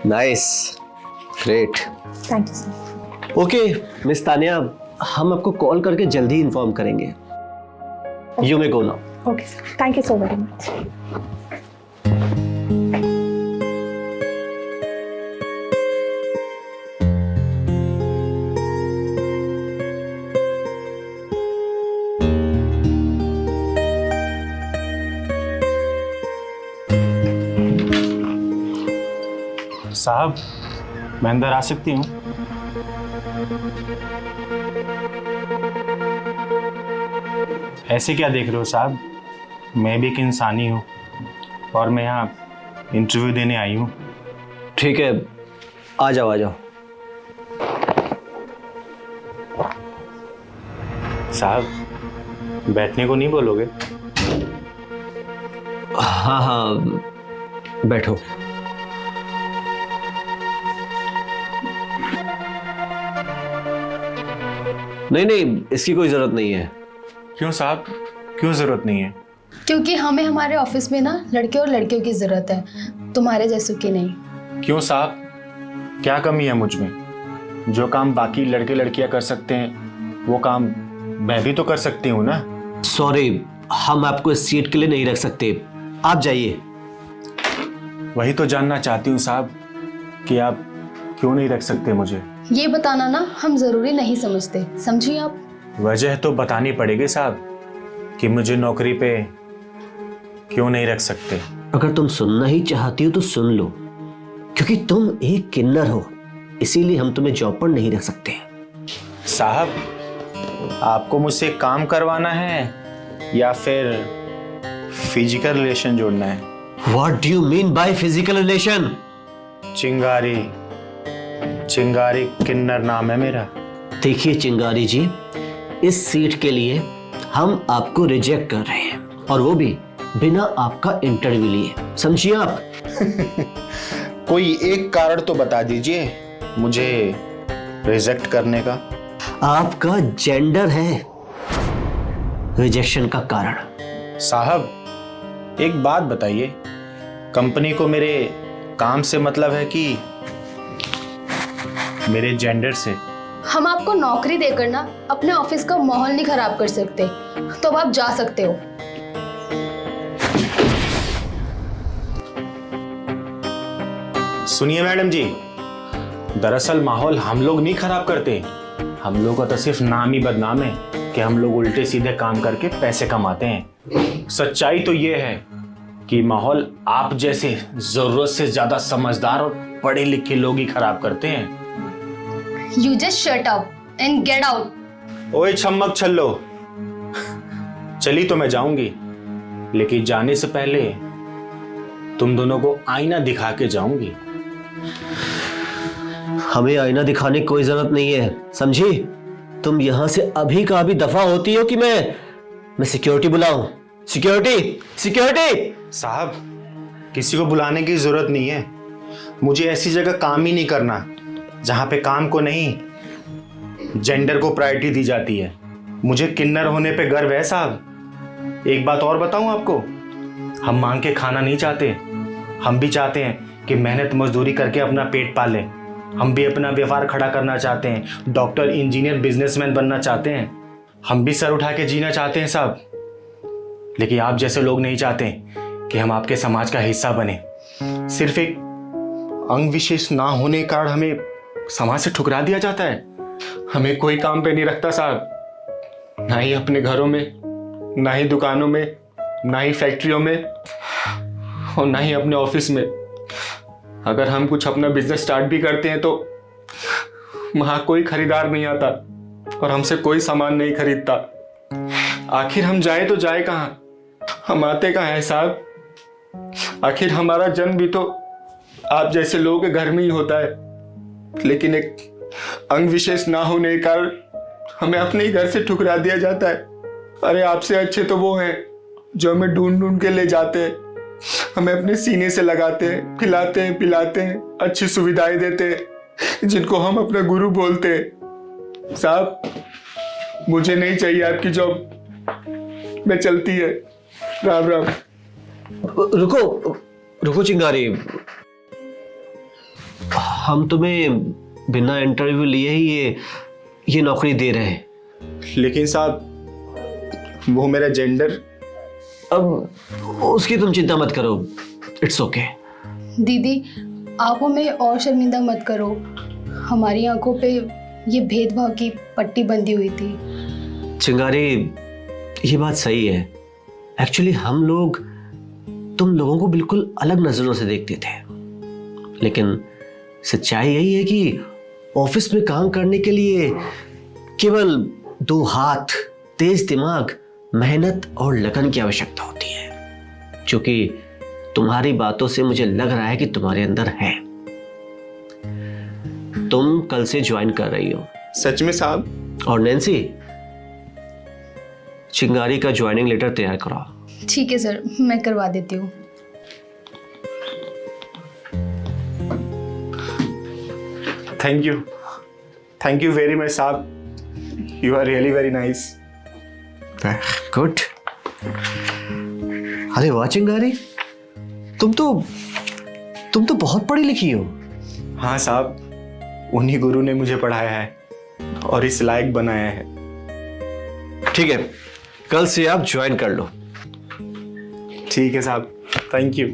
Nice, great. Thank you sir. Okay miss Tania, हम आपको call करके जल्दी इन्फॉर्म करेंगे। You may go now. Okay sir, thank you so very much. साहब, मैं अंदर आ सकती हूँ? ऐसे क्या देख रहे हो साहब? मैं भी एक इंसानी हूँ और मैं यहाँ इंटरव्यू देने आई हूँ। ठीक है, आ जाओ आ जाओ। साहब, बैठने को नहीं बोलोगे? हाँ हाँ, बैठो। नहीं नहीं, इसकी कोई जरूरत नहीं है। क्यों साहब, क्यों जरूरत नहीं है? क्योंकि हमें हमारे ऑफिस में ना लड़के और लड़कियों की जरूरत है, तुम्हारे जैसों की नहीं। क्यों साहब, क्या कमी है मुझ में? जो काम बाकी लड़के लड़कियां कर सकते हैं वो काम मैं भी तो कर सकती हूँ ना। सॉरी, हम आपको इस सीट के लिए नहीं रख सकते, आप जाइए। वही तो जानना चाहती हूँ साहब कि आप क्यों नहीं रख सकते मुझे। ये बताना ना हम जरूरी नहीं समझते, समझिए आप। वजह तो बतानी पड़ेगी साहब कि मुझे नौकरी पे क्यों नहीं रख सकते। अगर तुम सुनना ही चाहती हो तो सुन लो, क्योंकि तुम एक किन्नर हो, इसीलिए हम तुम्हें जॉब पर नहीं रख सकते। साहब, आपको मुझसे काम करवाना है या फिर फिजिकल रिलेशन जोड़ना है? What do you mean by physical relation? चिंगारी, चिंगारी किन्नर नाम है मेरा। देखिए चिंगारी जी, इस सीट के लिए हम आपको रिजेक्ट कर रहे हैं, और वो भी बिना आपका इंटरव्यू लिए, समझिए आप। कोई एक कारण तो बता दीजिए मुझे रिजेक्ट करने का। आपका जेंडर है रिजेक्शन का कारण। साहब, एक बात बताइए, कंपनी को मेरे काम से मतलब है कि मेरे जेंडर से? हम आपको नौकरी देकर ना अपने ऑफिस का माहौल नहीं खराब कर सकते, तो अब आप जा सकते हो। सुनिए मैडम जी, दरअसल माहौल हम लोग नहीं खराब करते, हम लोग का तो सिर्फ नाम ही बदनाम है कि हम लोग उल्टे सीधे काम करके पैसे कमाते हैं। सच्चाई तो ये है कि माहौल आप जैसे जरूरत से ज्यादा समझदार और पढ़े लिखे लोग ही खराब करते हैं। You just shut up and get out. ओए छम्मक छल्लो, चली तो मैं जाऊंगी, लेकिन जाने से पहले तुम दोनों को आईना दिखा के जाऊंगी। हमें आईना दिखाने की कोई जरूरत नहीं है, समझी? तुम यहां से अभी का अभी दफा होती हो कि मैं सिक्योरिटी बुलाऊं? Security, security. साहब, किसी को बुलाने की जरूरत नहीं है, मुझे ऐसी जगह काम ही नहीं करना जहां पे काम को नहीं जेंडर को प्रायोरिटी दी जाती है। मुझे किन्नर होने पे गर्व है साहब। एक बात और बताऊं आपको, हम मांग के खाना नहीं चाहते, हम भी चाहते हैं कि मेहनत मजदूरी करके अपना पेट पालें। हम भी अपना व्यापार खड़ा करना चाहते हैं, डॉक्टर, इंजीनियर, बिजनेसमैन बनना चाहते हैं। हम भी सर उठा के जीना चाहते हैं साहब, लेकिन आप जैसे लोग नहीं चाहते कि हम आपके समाज का हिस्सा बने। सिर्फ एक अंग विशेष ना होने के कारण हमें समाज से ठुकरा दिया जाता है। हमें कोई काम पे नहीं रखता साहब, ना ही अपने घरों में, ना ही दुकानों में, ना ही फैक्ट्रियों में, और ना ही अपने ऑफिस में। अगर हम कुछ अपना बिजनेस स्टार्ट भी करते हैं तो वहां कोई खरीदार नहीं आता और हमसे कोई सामान नहीं खरीदता। आखिर हम जाए तो जाए कहाँ, हम आते कहाँ हैं साहब? आखिर हमारा जन्म भी तो आप जैसे लोगों के घर में ही होता है, लेकिन एक अंग विशेष ना होने के कारण हमें अपने ही घर से ठुकरा दिया जाता है। अरे आपसे अच्छे तो वो हैं जो हमें ढूंढ ढूंढ के ले जाते हैं, हमें अपने सीने से लगाते हैं, खिलाते हैं, पिलाते हैं, अच्छी सुविधाएं देते हैं, जिनको हम अपना गुरु बोलते हैं। साहब, मुझे नहीं चाहिए आपकी जॉब, मैं चलती है। राम राम। रुको, रुको चिंगारी, हम तुम्हें बिना इंटरव्यू लिए ही ये नौकरी दे रहे हैं। लेकिन साहब वो मेरा जेंडर। अब उसकी तुम चिंता मत करो, इट्स ओके। दीदी आप हमें और शर्मिंदा मत करो, हमारी आंखों पे ये भेदभाव की पट्टी बंधी हुई थी। चिंगारी ये बात सही है, एक्चुअली हम लोग तुम लोगों को बिल्कुल अलग नजरों से देखते थे, लेकिन सच्चाई यही है कि ऑफिस में काम करने के लिए केवल 2 हाथ, तेज दिमाग, मेहनत और लगन की आवश्यकता होती है, क्योंकि तुम्हारी बातों से मुझे लग रहा है कि तुम्हारे अंदर है। तुम कल से ज्वाइन कर रही हो। सच में साहब? और नैन्सी, चिंगारी का ज्वाइनिंग लेटर तैयार कराओ। ठीक है सर, मैं करवा देती हूँ। थैंक यू वेरी मच साहब, you are really very nice. Good. अरे वाह चिंगारी, तुम तो बहुत पढ़ी लिखी हो। हाँ साहब, उन्हीं गुरु ने मुझे पढ़ाया है और इस लायक बनाया है। ठीक है, कल से आप ज्वाइन कर लो। ठीक है साहब, थैंक यू।